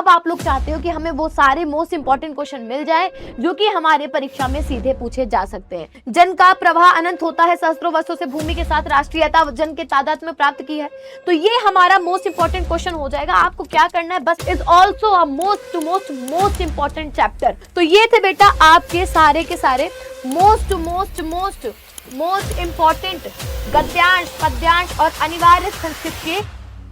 अब आप लोग चाहते हो कि हमें वो सारे मोस्ट इंपॉर्टेंट क्वेश्चन मिल जाए जो कि हमारे परीक्षा में सीधे पूछे जा सकते हैं। जन का प्रवाह अनंत होता है, सहस्त्रों वर्षों से भूमि के साथ राष्ट्रीयता जन के तादाद में प्राप्त की है। तो ये हमारा मोस्ट इंपॉर्टेंट क्वेश्चन हो जाएगा। आपको क्या करना है, बस is also a most important chapter. तो ये थे बेटा आपके सारे के सारे मोस्ट इंपॉर्टेंट गद्यांश, पद्यांश और अनिवार्य संस्कृत के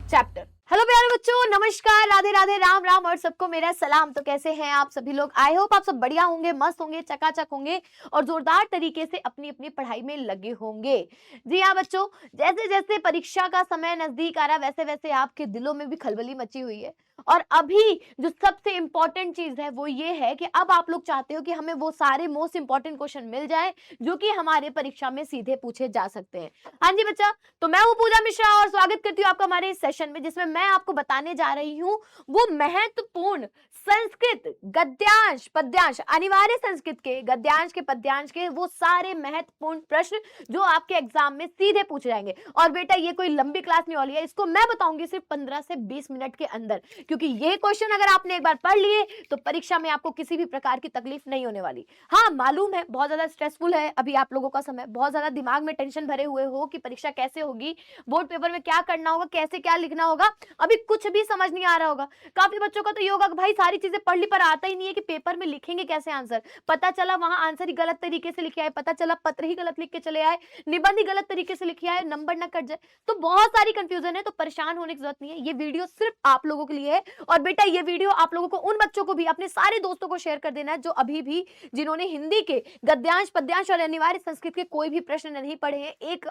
चैप्टर। हेलो प्यारे बच्चों, नमस्कार, राधे राधे, राम राम और सबको मेरा सलाम। तो कैसे हैं आप सभी लोग? आई होप आप सब बढ़िया होंगे, मस्त होंगे, चकाचक होंगे और जोरदार तरीके से अपनी अपनी पढ़ाई में लगे होंगे। जी हाँ बच्चों, जैसे जैसे परीक्षा का समय नजदीक आ रहा वैसे वैसे आपके दिलों में भी खलबली मची हुई है। और अभी जो सबसे इंपॉर्टेंट चीज है वो ये है कि अब आप लोग चाहते हो कि हमें वो सारे मोस्ट इंपॉर्टेंट क्वेश्चन मिल जाए जो कि हमारे परीक्षा में सीधे पूछे जा सकते हैं। हाँ जी बच्चा, तो मैं हूँ पूजा मिश्रा और स्वागत करती हूँ आपका हमारे इस सेशन में, जिसमें मैं आपको बताने जा रही हूँ वो महत्वपूर्ण संस्कृत गद्यांश, पद्यांश, अनिवार्य संस्कृत के गद्यांश के, पद्यांश के वो सारे महत्वपूर्ण प्रश्न जो आपके एग्जाम में सीधे पूछे जाएंगे। और बेटा ये कोई लंबी क्लास नहीं वाली है, इसको मैं बताऊंगी सिर्फ 15 से 20 मिनट के अंदर, क्योंकि ये क्वेश्चन अगर आपने एक बार पढ़ लिए तो परीक्षा में आपको किसी भी प्रकार की तकलीफ नहीं होने वाली। हाँ मालूम है बहुत ज्यादा स्ट्रेसफुल है अभी आप लोगों का समय, बहुत ज्यादा दिमाग में टेंशन भरे हुए हो कि परीक्षा कैसे होगी, बोर्ड पेपर में क्या करना होगा, कैसे क्या लिखना होगा, अभी कुछ भी समझ नहीं आ रहा होगा। काफी बच्चों का तो ये होगा भाई सारी चीजें पढ़ ली पर आता ही नहीं है कि पेपर में लिखेंगे कैसे आंसर। पता चला वहां आंसर ही गलत तरीके से लिखे आए, पता चला पत्र ही गलत लिख के चले आए, निबंध ही गलत तरीके से लिखे आए, नंबर ना कट जाए। तो बहुत सारी कंफ्यूजन है, तो परेशान होने की जरूरत नहीं है। ये वीडियो सिर्फ आप लोगों के लिए है। और बेटा ये वीडियो आप लोगों को, उन बच्चों को भी, अपने सारे दोस्तों को शेयर कर देना है जो अभी भी, जिन्होंने हिंदी के गद्यांश, पद्यांश और अनिवार्य संस्कृत के कोई भी प्रश्न नहीं पढ़े हैं, एक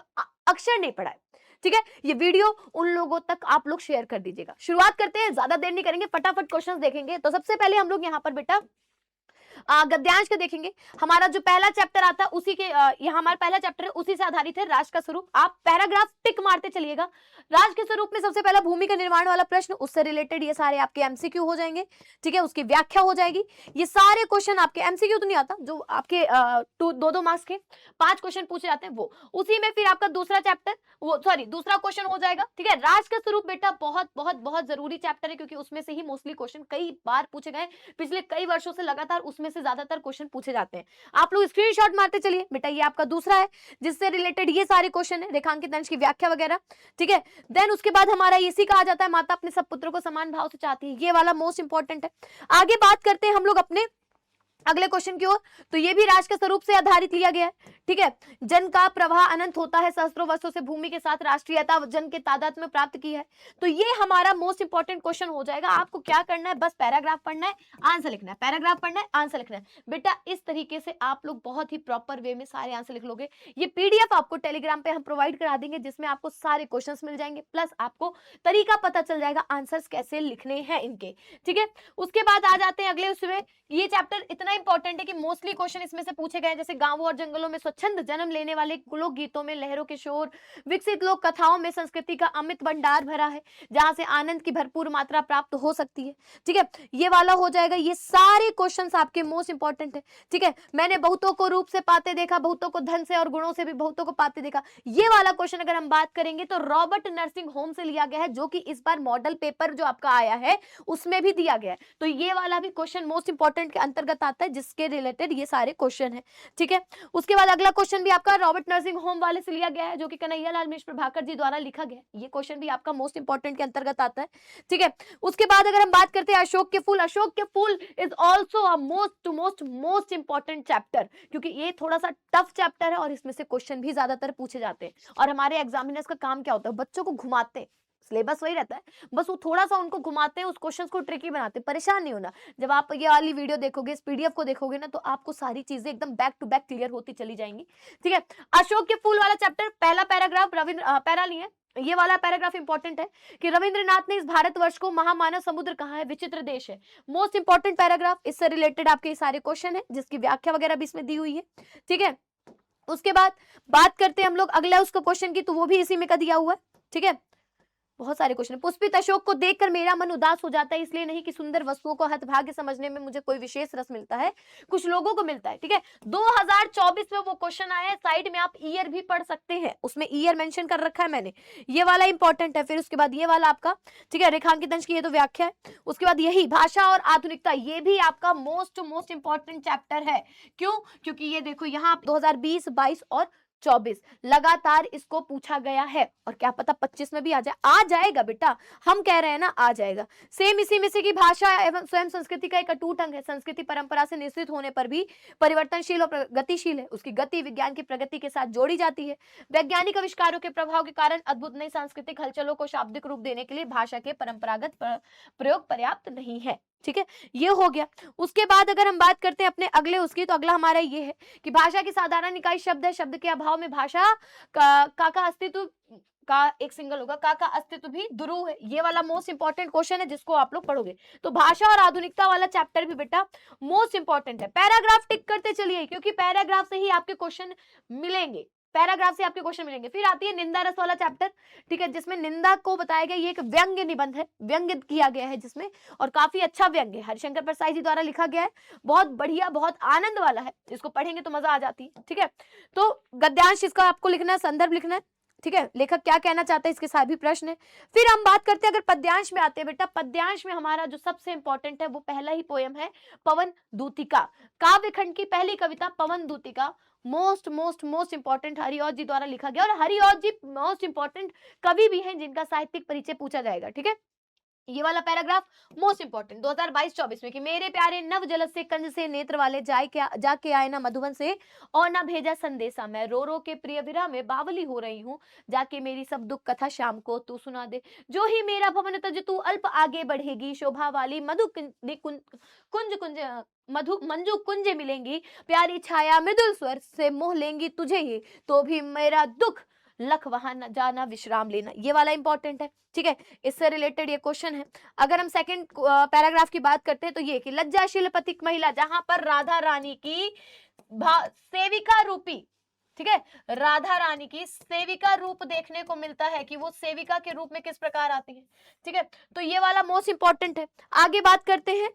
अक्षर नहीं पढ़ा है। ठीक है, ये वीडियो उन लोगों तक आप लोग शेयर कर दीजिएगा। शुरुआत करते हैं, ज्यादा देर नहीं करेंगे, फटाफट क्वेश्चंस देखेंगे। तो सबसे पहले हम लोग यहाँ पर बेटा गद्यांश के देखेंगे। हमारा जो पहला चैप्टर आता है उसी के, यहाँ हमारा पहला चैप्टर है उसी से आधारित है, राष्ट्र का स्वरूप। आप पैराग्राफ टिक मारते चलिएगा। राष्ट्र के स्वरूप में सबसे पहला भूमि का निर्माण वाला प्रश्न, उससे रिलेटेड ये सारे आपके एमसीक्यू हो जाएंगे। ठीक है, उसकी व्याख्या हो जाएगी। ये सारे क्वेश्चन आपके एमसीक्यू तो नहीं आता, जो आपके 2-2 मार्क्स के 5 क्वेश्चन पूछे जाते हैं वो, उसी में फिर आपका दूसरा चैप्टर, वो सॉरी दूसरा क्वेश्चन हो जाएगा। ठीक है, राष्ट्र का स्वरूप बेटा बहुत बहुत बहुत जरूरी चैप्टर है, क्योंकि उसमें से ही मोस्टली क्वेश्चन कई बार पूछे गए, पिछले कई वर्षों से लगातार उसमें से ज्यादातर क्वेश्चन पूछे जाते हैं। आप लोग स्क्रीनशॉट मारते चलिए बेटा, ये आपका दूसरा है जिससे रिलेटेड ये सारे क्वेश्चन है, रेखांकित अंश की व्याख्या वगैरह। ठीक है, देन उसके बाद हमारा इसी का आ जाता है, माता अपने सब पुत्रों को समान भाव से चाहती है, ये वाला मोस्ट इंपॉर्टेंट है। आगे बात करते हैं हम लोग अपने अगले क्वेश्चन की ओर। तो ये भी राष्ट्र के स्वरूप से आधारित लिया गया है। ठीक है, जन का प्रवाह अनंत होता है, सहस्त्रों वर्षों से भूमि के साथ राष्ट्रीयता जन के तादाद में प्राप्त की है। तो ये हमारा मोस्ट इंपॉर्टेंट क्वेश्चन हो जाएगा। आपको क्या करना है, बस पैराग्राफ पढ़ना है, आंसर लिखना है, पैराग्राफ पढ़ना है, आंसर लिखना है। बेटा इस तरीके से आप लोग बहुत ही प्रॉपर वे में सारे आंसर लिख लोगे। ये पीडीएफ आपको टेलीग्राम पे हम प्रोवाइड करा देंगे, जिसमें आपको सारे क्वेश्चन मिल जाएंगे, प्लस आपको तरीका पता चल जाएगा आंसर्स कैसे लिखने हैं इनके। ठीक है, उसके बाद आ जाते हैं अगले उसमें। ये चैप्टर इतना इंपॉर्टेंट है कि मोस्टली क्वेश्चन इसमें से पूछे गए, जैसे गांवों और जंगलों में स्वच्छंद जन्म लेने वाले लोक गीतों में लहरों के शोर, विकसित लोक कथाओं में संस्कृति का अमित भंडार भरा है, जहां से आनंद की भरपूर मात्रा प्राप्त हो सकती है। ठीक है, ये वाला हो जाएगा। ये सारे क्वेश्चंस आपके मोस्ट इंपॉर्टेंट है। ठीक है, मैंने बहुतों को रूप से पाते देखा, बहुतों को धन से और गुणों से भी बहुतों को पाते देखा, ये वाला क्वेश्चन अगर हम बात करेंगे तो रॉबर्ट नर्सिंग होम से लिया गया है, जो कि इस बार मॉडल पेपर जो आपका आया है उसमें भी दिया गया है। तो ये वाला भी क्वेश्चन मोस्ट इंपॉर्टेंट के अंतर्गत आता है, जिसके रिलेटेड ये सारे क्वेश्चन है। ठीक है, उसके बाद अगला क्वेश्चन भी आपका रॉबर्ट नर्सिंग होम वाले से लिया गया है, जो कि कन्हैयालाल मिश्र प्रभाकर जी द्वारा लिखा गया है। ये क्वेश्चन भी आपका मोस्ट इंपॉर्टेंट के अंतर्गत आता है। ठीक है, उसके बाद अगर हम बात करते हैं अशोक के फूल, अशोक के फूल is also a most important chapter, क्योंकि ये थोड़ा सा टफ चैप्टर है और इसमें से क्वेश्चन भी ज्यादातर पूछे जाते हैं। और हमारे एग्जामिनर्स का काम क्या होता है, बच्चों को घुमाते हैं, सिलेबस वही रहता है, बस वो थोड़ा सा उनको घुमाते हैं, उस क्वेश्चंस को ट्रिकी बनाते हैं। परेशान नहीं होना, जब आप ये वाली वीडियो देखोगे, इस पीडीएफ को देखोगे ना, तो आपको सारी चीजें एकदम बैक टू बैक क्लियर होती चली जाएंगी। ठीक है, अशोक के फूल वाला चैप्टर, पहला पैराग्राफ रविंद्र पैरा लिए, ये वाला पैराग्राफ इंपॉर्टेंट है कि रविंद्रनाथ ने इस भारतवर्ष को महामानव समुद्र कहा है, विचित्र देश है। मोस्ट इंपॉर्टेंट पैराग्राफ, इससे रिलेटेड आपके सारे क्वेश्चन है, जिसकी व्याख्या वगैरह भी इसमें दी हुई है। ठीक है, उसके बाद बात करते हैं हम लोग अगला उसका क्वेश्चन की, तो वो भी इसी में का दिया हुआ है। ठीक है, बहुत सारे क्वेश्चन। पुष्पित अशोक को देखकर मेरा मन उदास हो जाता है, इसलिए नहीं कि सुंदर वस्तुओं को हतभाग्य समझने में मुझे कोई विशेष रस मिलता है, कुछ लोगों को मिलता है। ठीक है, 2024 में वो क्वेश्चन आया है, साइड में आप ईयर भी पढ़ सकते हैं, उसमें ईयर मेंशन कर रखा है मैंने, ये वाला इंपॉर्टेंट है। फिर उसके बाद ये वाला आपका, ठीक है, रेखांकित अंश की ये तो व्याख्या है। उसके बाद यही भाषा और आधुनिकता, ये भी आपका मोस्ट इंपॉर्टेंट चैप्टर है। क्यों? क्योंकि ये देखो यहाँ 2020, 22 और 24 लगातार इसको पूछा गया है, और क्या पता 25 में भी आ जाए। आ जाएगा बेटा, हम कह रहे हैं ना, आ जाएगा। सेम इसी में से कि भाषा एवं स्वयं संस्कृति का एक अटूट अंग है, संस्कृति परंपरा से निश्चित होने पर भी परिवर्तनशील और गतिशील है, उसकी गति विज्ञान की प्रगति के साथ जोड़ी जाती है। वैज्ञानिक आविष्कारों के प्रभाव के कारण अद्भुत नई सांस्कृतिक हलचलों को शाब्दिक रूप देने के लिए भाषा के परंपरागत प्रयोग पर्याप्त नहीं है। ठीक है, ये हो गया। उसके बाद अगर हम बात करते हैं अपने अगले उसकी, तो अगला हमारा ये है कि भाषा की साधारण इकाई शब्द है, शब्द के अभाव में भाषा का अस्तित्व का एक सिंगल होगा, का अस्तित्व भी दुरूह है। ये वाला मोस्ट इंपॉर्टेंट क्वेश्चन है जिसको आप लोग पढ़ोगे। तो भाषा और आधुनिकता वाला चैप्टर भी बेटा मोस्ट इंपॉर्टेंट है। पैराग्राफ टिक करते चलिए, क्योंकि पैराग्राफ से ही आपके क्वेश्चन मिलेंगे, पैराग्राफ से आपके क्वेश्चन मिलेंगे। फिर आती है निंदा रस वाला चैप्टर, ठीक है, जिसमें निंदा को बताया गया, ये एक व्यंग्य निबंध है, व्यंग्य किया गया है जिसमें, और काफी अच्छा व्यंग्य है, हरिशंकर प्रसाद जी द्वारा लिखा गया है, बहुत बढ़िया, बहुत आनंद वाला है, इसको पढ़ेंगे तो मजा आ जाती है। ठीक है, तो गद्यांश इसका आपको लिखना है, संदर्भ लिखना है। ठीक है, लेखक क्या कहना चाहते हैं इसके साथ भी प्रश्न है। फिर हम बात करते हैं, अगर पद्यांश में आते हैं बेटा, पद्यांश में हमारा जो सबसे इंपॉर्टेंट है वो पहला ही पोयम है पवन दूतिका, काव्य खंड की पहली कविता पवन दूतिका, मोस्ट इंपॉर्टेंट हरिऔध जी द्वारा लिखा गया, और हरिऔध जी मोस्ट इंपॉर्टेंट कवि भी हैं जिनका साहित्यिक परिचय पूछा जाएगा। ठीक है, ये वाला पैराग्राफ मोस्ट इंपॉर्टेंट 2022-24 में कि मेरे प्यारे नव जलद से कंज से नेत्र वाले जाके आए ना मधुबन से, और ना भेजा संदेशा, मैं रो रो के प्रिय विरह में बावली हो रही हूँ, जाके मेरी सब दुख कथा शाम को तू सुना दे, जो ही मेरा भवन तज तू अल्प आगे बढ़ेगी, शोभा वाली मधु कुंज कुंज मधु मंजू कुंज मिलेंगी, प्यारी छाया मृदुल स्वर से मोह लेंगी तुझे ये, तो भी मेरा दुख लख वहां न जाना विश्राम लेना। ये वाला इंपॉर्टेंट है। ठीक है, इससे रिलेटेड ये क्वेश्चन है। अगर हम सेकंड पैराग्राफ की बात करते हैं तो ये कि लज्जाशील पथिक महिला, जहां पर राधा रानी की सेविका रूपी, ठीक है, राधा रानी की सेविका रूप देखने को मिलता है कि वो सेविका के रूप में किस प्रकार आती है। ठीक है, तो ये वाला मोस्ट इंपॉर्टेंट है। आगे बात करते हैं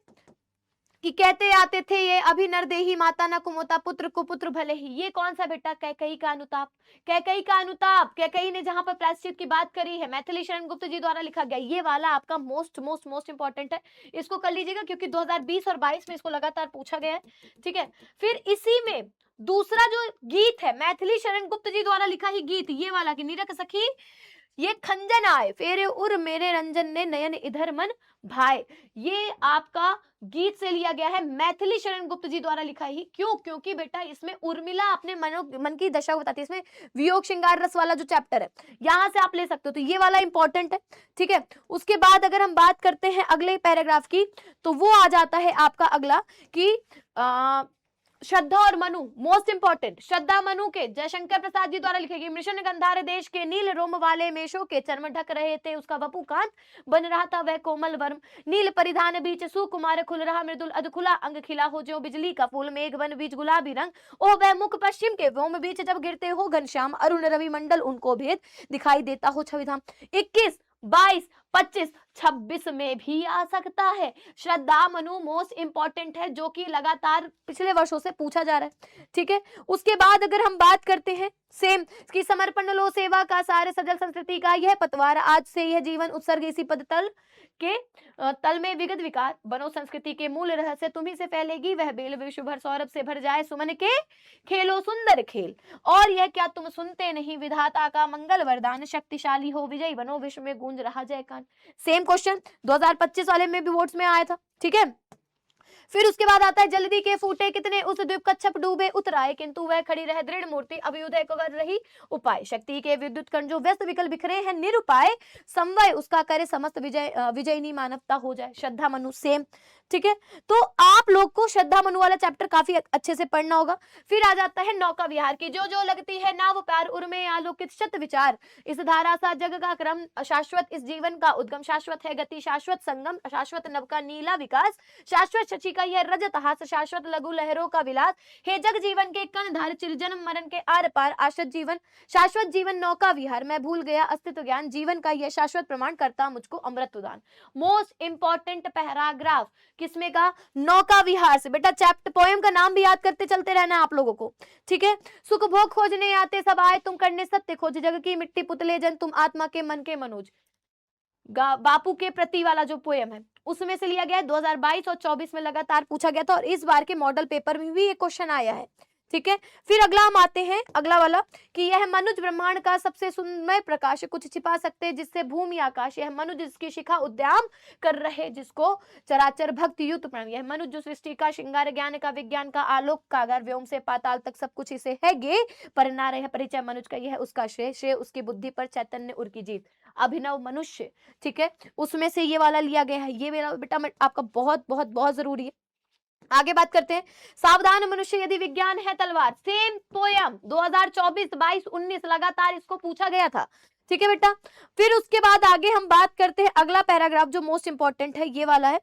कि कहते आते थे ये अभी नरदेही माता न कुमोता, पुत्र को पुत्र भले ही, ये कौन सा बेटा, कैकेयी का अनुताप, कैकेयी का अनुताप, कैकेयी ने जहां पर प्रायश्चित की बात करी है, मैथिली शरण गुप्त जी द्वारा लिखा गया, ये वाला आपका मोस्ट इंपॉर्टेंट है, इसको कर लीजिएगा क्योंकि 2020 और 22 में इसको लगातार पूछा गया है। ठीक है, फिर इसी में दूसरा जो गीत है मैथिली शरण गुप्त जी द्वारा लिखा ही गीत, ये वाला कि नीरक सखी ये खंजन आए फेरे उर मेरे रंजन ने नयन इधर मन भाई, ये आपका गीत से लिया गया है, मैथिली शरण गुप्त जी द्वारा लिखा ही। क्यों? क्योंकि बेटा इसमें उर्मिला अपने मन की दशा बताती है, इसमें वियोग श्रृंगार रस वाला जो चैप्टर है यहां से आप ले सकते हो, तो ये वाला इंपॉर्टेंट है। ठीक है, उसके बाद अगर हम बात करते हैं अगले पैराग्राफ की, तो वो आ जाता है आपका अगला कि श्रद्धा और मनु, मोस्ट इंपॉर्टेंट, श्रद्धा मनु के जयशंकर प्रसाद जी द्वारा लिखेगी, मिशन गंधार देश के नील रोम वाले मेषों के चर्म ढक रहे थे, उसका वपु कांत बन रहा था वह कोमल वर्म, नील परिधान बीच सुकुमार खुल रहा मृदुल अधखुला अंग खिला हो जो बिजली का फूल, मेघ वन बीच गुलाबी रंग, ओ वह मुख पश्चिम के व्योम बीच जब गिरते हो घनश्याम, अरुण रवि मंडल उनको भेद दिखाई देता हो छविधाम। 21, 22, 25, 26 में भी आ सकता है। श्रद्धा मनु मोस्ट इंपॉर्टेंट है जो कि लगातार पिछले वर्षों से पूछा जा रहा है। ठीक है, उसके बाद अगर हम बात करते हैं सेम की समर्पण लो सेवा का सारे सजल संस्कृति का यह पतवार, आज से यह जीवन उत्सर्ग इसी पद तल में विगत विकार, बनो संस्कृति के मूल रहस्य तुम्ही से फैलेगी वह बेल, विश्व भर सौरभ से भर जाए सुमन के खेलो सुंदर खेल, और यह क्या तुम सुनते नहीं विधाता का मंगल वरदान, शक्तिशाली हो विजयी बनो विश्व में गूंज रहा जयकान। सेम क्वेश्चन 2025 वाले में भी वोट्स में आया था। ठीक है, फिर उसके बाद आता है जल्दी के फूटे कितने उस द्वीप कच्छप डूबे उतराए, किंतु वह खड़ी रह दृढ़ मूर्ति अभ्युदय को कर रही उपाय, शक्ति के विद्युत कण जो व्यस्त विकल बिखरे हैं निरुपाय, समवय उसका करे समस्त विजयनी मानवता हो जाए। श्रद्धा मनु सेम। ठीक है, तो आप लोग को श्रद्धा मनु वाला चैप्टर काफी अच्छे से पढ़ना होगा। फिर आ जाता है नौका विहार की, जो जो लगती है नाव प्यार उर्मे आलोकित शत विचार, इस धारा सा जग का क्रम शाश्वत, इस जीवन का उद्गम शाश्वत है गति, शाश्वत संगम शाश्वत नव का नीला विकास, शाश्वत शची का यह रजत हास, शाश्वत लघु लहरों का विलास, हे जग जीवन के कण धार, चिर जन्म मरण के आर पार, आश्रित जीवन शाश्वत जीवन नौका विहार, मैं भूल गया अस्तित्व ज्ञान, जीवन का यह शाश्वत प्रमाण, करता मुझको अमृत उदान। मोस्ट इंपॉर्टेंट पैराग्राफ किसमें का? नौका विहार से। बेटा चैप्टर पोएम का नाम भी याद करते चलते रहना आप लोगों को, ठीक है। सुख भोग खोजने आते सब आए, तुम करने सत्य खोज, जग की मिट्टी पुतले जन, तुम आत्मा के मन के मनोज। बापू के प्रति वाला जो पोएम है उसमें से लिया गया है। 2022 और 24 में लगातार पूछा गया था और इस बार के मॉडल पेपर में भी ये क्वेश्चन आया है, ठीक है। फिर अगला हम आते हैं, अगला वाला कि यह मनुज ब्रह्मांड का सबसे सुंदर प्रकाश, कुछ छिपा सकते जिससे भूमि आकाश, यह मनुज जिसकी शिखा उद्यम कर रहे, जिसको चराचर भक्ति युक्त प्राण, यह मनुज जो सृष्टि का श्रृंगार, ज्ञान का विज्ञान का आलोक कागर, व्योम से पाताल तक सब कुछ इसे है गे, पर ना रहे परिचय मनुज का, यह उसका श्रेय, श्रेय उसकी बुद्धि पर चैतन्य उर की जीत, अभिनव मनुष्य, ठीक है। उसमें से ये वाला लिया गया है। ये वाला बेटा आपका बहुत बहुत बहुत जरूरी है। आगे बात करते हैं, सावधान मनुष्य यदि विज्ञान है तलवार, सेम पोयम 2024, 22, 19 लगातार इसको पूछा गया था, ठीक है बेटा। फिर उसके बाद आगे हम बात करते हैं, अगला पैराग्राफ जो मोस्ट इंपॉर्टेंट है ये वाला है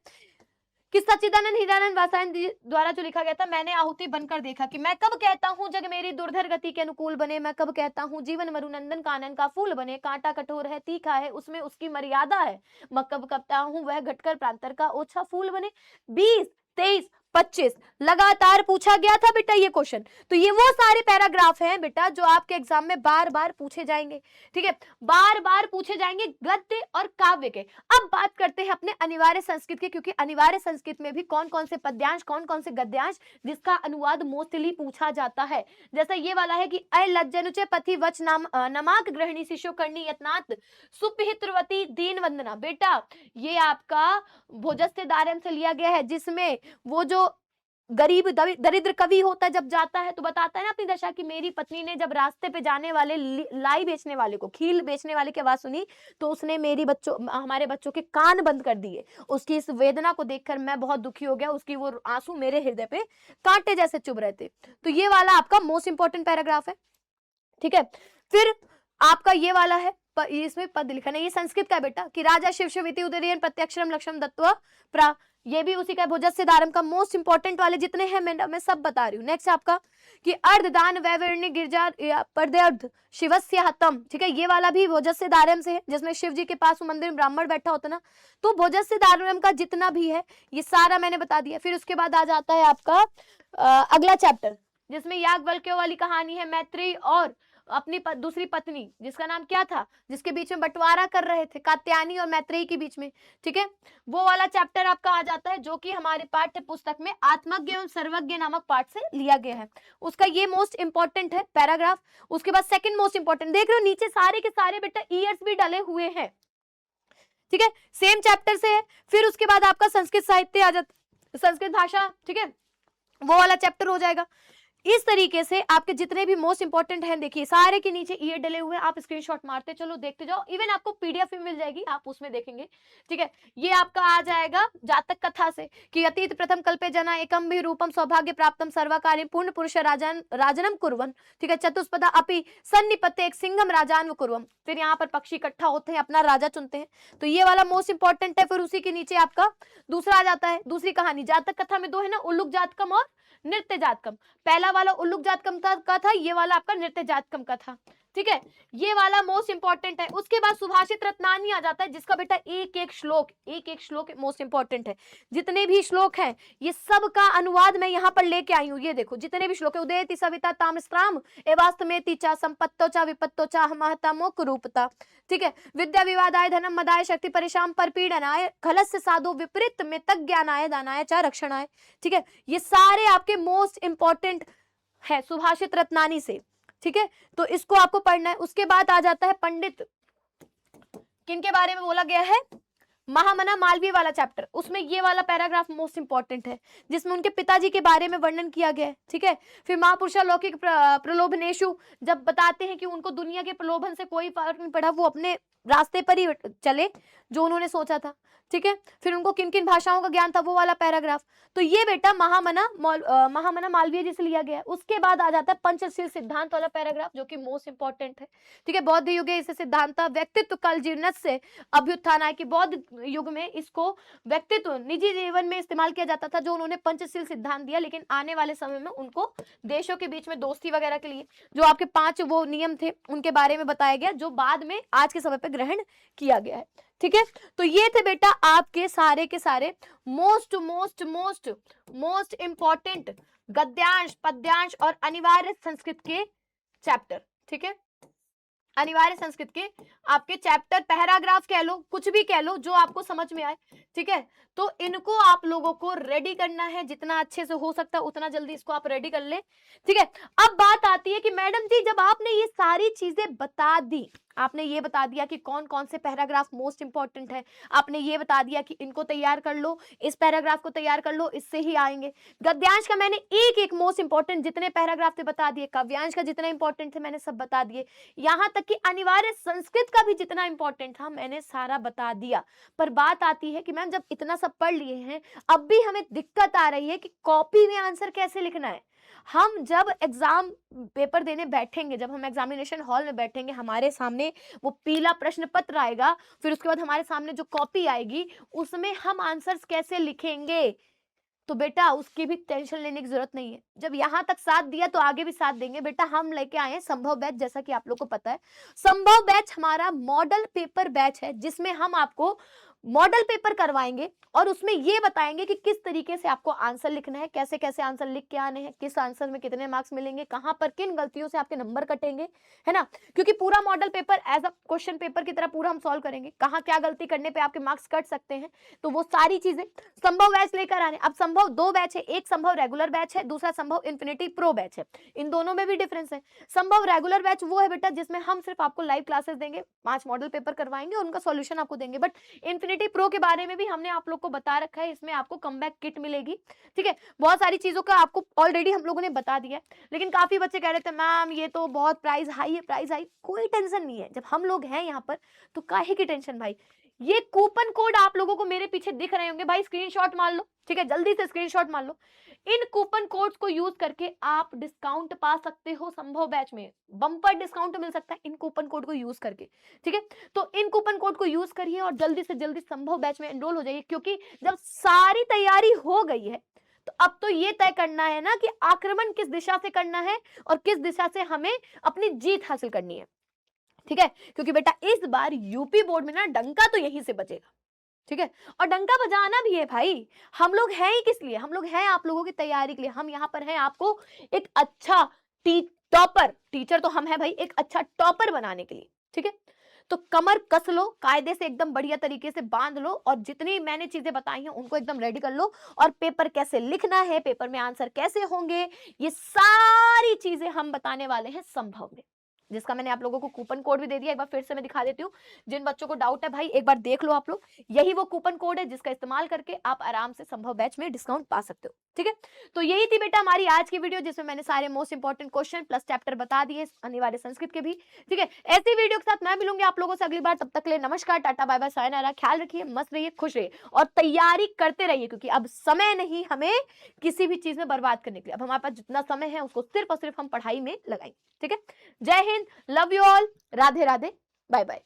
कि सच्चिदानंद हिरानंद वासायन द्वारा जो लिखा गया था, मैंने आहुति बनकर देखा कि मैं कब कहता हूँ जग मेरी दुर्धर गति के अनुकूल बने, मैं कब कहता हूँ जीवन मरुनंदन कानन का फूल बने, कांटा कठोर है तीखा है उसमें उसकी मर्यादा है, मैं कब कहता हूँ वह घटकर प्रांतर का ओछा फूल बने। 20, 23, 25 लगातार पूछा गया था बेटा ये क्वेश्चन। तो ये वो सारे पैराग्राफ हैं बेटा जो आपके एग्जाम में बार बार पूछे जाएंगे, ठीक है, बार बार पूछे जाएंगे गद्य और काव्य के। अब बात करते हैं अपने अनिवार्य संस्कृत के, क्योंकि अनिवार्य संस्कृत में भी कौन कौन से पद्यांश, कौन कौन से गद्यांश जिसका अनुवाद मोस्टली पूछा जाता है। जैसा ये वाला है कि अय लज्जनुचे पथि वच नमाक ग्रहणी शिशु करणी यत्नात् सुपिहित्रवती दीन वंदना। बेटा ये आपका भोजस्य दारम से लिया गया है, जिसमें वो जो गरीब दरिद्र कवि होता है जब जाता है तो बताता है ना अपनी दशा कि मेरी पत्नी ने जब रास्ते पे जाने वाले लाई बेचने वाले को, खील बेचने वाले की आवाज सुनी तो उसने हमारे बच्चों के कान बंद कर दिए। उसकी इस वेदना को देखकर मैं बहुत दुखी हो गया, उसकी वो आंसू मेरे हृदय पे कांटे जैसे चुभ रहे थे। तो ये वाला आपका मोस्ट इंपॉर्टेंट पैराग्राफ है, ठीक है। फिर आपका ये वाला है, इसमें पद लिखा है, ये संस्कृत का बेटा कि राजा शिव शिविति उदयन प्रत्यक्षरम लक्ष्मण दत्वा प्रा, ये भी उसी का भोजस्य दारम का मोस्ट इंपॉर्टेंट वाले जितने हैं मैं सब बता रही हूँ। नेक्स्ट आपका कि अर्धदान वैवर्ण्य गिरजा पर्दर्ध शिवस्य हतम, ठीक है, ये वाला भी भोजस्य दारम से है, जिसमें शिव जी के पास मंदिर में ब्राह्मण बैठा होता ना, तो भोजस्य दारम का जितना भी है ये सारा मैंने बता दिया। फिर उसके बाद आ जाता है आपका अगला चैप्टर जिसमें याज्ञवल्क्य वाली कहानी है, मैत्रेयी और अपनी दूसरी पत्नी जिसका नाम क्या था, जिसके बीच में बंटवारा कर रहे थे, कात्यायनी और मैत्रेयी के बीच में, ठीक है, वो वाला चैप्टर आपका आ जाता है जो कि हमारे पाठ्य पुस्तक में आत्मज्ञ एवं सर्वज्ञ नामक पाठ से लिया गया है। उसका ये मोस्ट इंपॉर्टेंट है पैराग्राफ। उसके बाद सेकंड मोस्ट इंपॉर्टेंट, देख रहे हो नीचे सारे के सारे बेटा ईयर्स भी डले हुए हैं, ठीक है, सेम चैप्टर से है। फिर उसके बाद आपका संस्कृत साहित्य आ जाता, संस्कृत भाषा, ठीक है, वो वाला चैप्टर हो जाएगा। इस तरीके से आपके जितने भी मोस्ट इंपॉर्टेंट हैं देखिए सारे के नीचे ईयर डले हुए हैं, आप स्क्रीनशॉट मारते चलो देखते जाओ, इवन आपको पीडीएफ में मिल जाएगी, आप उसमें देखेंगे, ठीक है। ये आपका आ जाएगा जातक कथा से कि अतीत प्रथम कल्पे जना एकम भी रूपम सौभाग्य प्राप्तम सर्वकार्य पूर्ण पुरुष राजनम कुर्वन, ठीक है, चतुष्पदा अपि सन्निपत्ते एक सिंघम राजान कुर्वम। फिर यहाँ पर पक्षी इकट्ठा होते हैं, अपना राजा चुनते हैं, तो ये वाला मोस्ट इंपॉर्टेंट है। फिर उसी के नीचे आपका दूसरा आ जाता है, दूसरी कहानी जातक कथा में दो है ना, उल्लुक जातकम और नृत्य जातकम। पहला वाला उल्लुक जातकम का था, ये वाला आपका नृत्य जातकम का था, ठीक है, ये वाला मोस्ट इंपॉर्टेंट है। उसके बाद सुभाषित रत्नानी आ जाता है जिसका बेटा एक एक श्लोक मोस्ट इंपॉर्टेंट है। जितने भी श्लोक हैं ये सब का अनुवाद मैं यहाँ पर लेके आई हूँ, ये देखो जितने भी श्लोक है, उदयति सविता तामस्त्राम एवास्तमेति चा संपत्तो चा विपत्तो चा महता मोक रूपता, ठीक है, विद्या विवादाय धनम मदाय शक्ति परिशाम पर पीड़नाय खलस्य साधु विपरीत में तज्ञानाय दानाय चा रक्षणाय, ठीक है, ये सारे आपके मोस्ट इंपॉर्टेंट है सुभाषित रत्नानी से, ठीक है, तो इसको आपको पढ़ना है। उसके बाद आ जाता है पंडित किनके बारे में बोला गया है, महामना मालवीय वाला चैप्टर, उसमें ये वाला पैराग्राफ मोस्ट इंपॉर्टेंट है जिसमें उनके पिताजी के बारे में वर्णन किया गया है, ठीक है। फिर महापुरुषा लौकिक प्रलोभनेशु, जब बताते हैं कि उनको दुनिया के प्रलोभन से कोई फर्क नहीं पड़ा, वो अपने रास्ते पर ही चले जो उन्होंने सोचा था। ठीक है। फिर उनको किन किन भाषाओं का ज्ञान था, वो वाला पैराग्राफ। तो ये बेटा महामना मालवीय जी से लिया गया है। उसके बाद आ जाता है पंचशील सिद्धांत वाला पैराग्राफ, जो कि मोस्ट इंपॉर्टेंट है। ठीक है, बौद्ध युग इसे सिद्धांत व्यक्तित्व काल जीर्णस्य अभ्युत्थान है, कि बौद्ध युग में इसको व्यक्तित्व निजी जीवन में इस्तेमाल किया जाता था, जो उन्होंने पंचशील सिद्धांत दिया। लेकिन आने वाले समय में उनको देशों के बीच में दोस्ती वगैरह के लिए जो आपके 5 वो नियम थे, उनके बारे में बताया गया, जो बाद में आज के समय पे ग्रहण किया गया है। ठीक है, तो ये थे बेटा आपके सारे के सारे most most most most important गद्यांश, पद्यांश और अनिवार्य संस्कृत के चैप्टर। ठीक है, अनिवार्य संस्कृत के आपके चैप्टर, पैराग्राफ कह लो, कुछ भी कह लो, जो आपको समझ में आए। ठीक है, तो इनको आप लोगों को रेडी करना है, जितना अच्छे से हो सकता है उतना जल्दी इसको आप रेडी कर ले। ठीक है, अब बात आती है कि मैडम जी जब आपने ये सारी चीजें बता दी, आपने ये बता दिया कि कौन कौन से पैराग्राफ मोस्ट इंपॉर्टेंट है, आपने ये बता दिया कि इनको तैयार कर लो, इस पैराग्राफ को तैयार कर लो, इससे ही आएंगे। गद्यांश का मैंने एक एक मोस्ट इंपॉर्टेंट जितने पैराग्राफ थे बता दिए, काव्यांश का जितना इंपॉर्टेंट थे मैंने सब बता दिए, यहां तक कि अनिवार्य संस्कृत का भी जितना इंपॉर्टेंट था मैंने सारा बता दिया। पर बात आती है कि मैम जब इतना सब पढ़ लिए हैं, अब भी हमें दिक्कत आ रही है कि कॉपी में आंसर कैसे लिखना है। हम जब एग्जाम पेपर देने बैठेंगे, जब हम एग्जामिनेशन हॉल में बैठेंगे, हमारे सामने वो पीला प्रश्न पत्र आएगा, फिर उसके बाद हमारे सामने जो कॉपी आएगी उसमें हम आंसर्स कैसे लिखेंगे। तो बेटा उसकी भी टेंशन लेने की जरूरत नहीं है। जब यहाँ तक साथ दिया तो आगे भी साथ देंगे। बेटा हम लेके आए हैं संभव बैच, जैसा कि आप लोग को पता है संभव बैच हमारा मॉडल पेपर बैच है, जिसमें हम आपको मॉडल पेपर करवाएंगे और उसमें ये बताएंगे कि किस तरीके से आपको आंसर लिखना है, कैसे कैसे आंसर लिख के आने हैं, किस आंसर में कितने मार्क्स मिलेंगे, कहां पर किन गलतियों से आपके नंबर कटेंगे, है ना। क्योंकि पूरा model paper as a question paper की तरह पूरा हम सॉल्व करेंगे, कहां क्या गलती करने पे आपके मार्क्स कट सकते हैं। तो वो सारी चीजें संभव बैच लेकर आने। अब संभव 2 बैच है, एक संभव रेगुलर बैच है, दूसरा संभव इन्फिनिटी प्रो बैच है। इन दोनों में भी डिफरेंस है। संभव रेगुलर बैच वो है बेटा जिसमें हम सिर्फ आपको लाइव क्लासेस देंगे, 5 मॉडल पेपर करवाएंगे और उनका सॉल्यूशन आपको देंगे। बट इन्फिनिटी प्रो के बारे में भी हमने आप लोग को बता रखा है, इसमें आपको कमबैक किट मिलेगी। ठीक है, बहुत सारी चीजों का आपको ऑलरेडी हम लोगों ने बता दिया है। लेकिन काफी बच्चे कह रहे थे मैम ये तो बहुत प्राइस हाई है, प्राइस हाई। कोई टेंशन नहीं है, जब हम लोग हैं यहाँ पर तो काहे की टेंशन भाई। ये कूपन कोड आप लोगों को मेरे पीछे दिख रहे होंगे भाई, स्क्रीनशॉट मार लो। ठीक है, जल्दी से स्क्रीनशॉट मार लो। इन कूपन कोड्स को यूज करके आप डिस्काउंट पा सकते हो संभव बैच में, बम्पर डिस्काउंट मिल सकता है इन कूपन कोड को यूज करके। ठीक है, तो इन कूपन कोड को यूज करिए और जल्दी से जल्दी संभव बैच में एनरोल हो जाइए, क्योंकि जब सारी तैयारी हो गई है तो अब तो ये तय करना है ना कि आक्रमण किस दिशा से करना है और किस दिशा से हमें अपनी जीत हासिल करनी है। ठीक है, क्योंकि बेटा इस बार यूपी बोर्ड में ना डंका तो यहीं से बजेगा। ठीक है, और डंका बजाना भी है भाई। हम लोग हैं ही किस लिए, हम लोग हैं आप लोगों की तैयारी के लिए। हम यहाँ पर हैं आपको एक अच्छा टॉपर, टीचर तो हम हैं भाई, एक अच्छा टॉपर बनाने के लिए। ठीक है, तो कमर कस लो, कायदे से एकदम बढ़िया तरीके से बांध लो और जितनी मैंने चीजें बताई हैं उनको एकदम रेडी कर लो। और पेपर कैसे लिखना है, पेपर में आंसर कैसे होंगे, ये सारी चीजें हम बताने वाले हैं संभव में, जिसका मैंने आप लोगों को कूपन कोड भी दे दिया। एक बार फिर से मैं दिखा देती हूँ, जिन बच्चों को डाउट है भाई एक बार देख लो आप लोग। यही वो कूपन कोड है जिसका इस्तेमाल करके आप आराम से संभव बैच में डिस्काउंट पा सकते हो। ठीक है, तो यही थी बेटा हमारी आज की वीडियो, जिसमें मैंने सारे most important question plus chapter बता दिए, अनिवार्य संस्कृत के भी। ठीक है, ऐसी वीडियो के साथ मैं मिलूंगी आप लोगों से अगली बार। तब तक के लिए नमस्कार, टाटा बाय बाय, सायनारा। ख्याल रखिए, मस्त रहिए, खुश रहिए और तैयारी करते रहिए, क्योंकि अब समय नहीं हमें किसी भी चीज में बर्बाद करने के लिए। अब हमारे पास जितना समय है उसको सिर्फ और सिर्फ हम पढ़ाई में लगाएंगे। ठीक है, Jai Hind, love you all, Radhe Radhe, bye bye.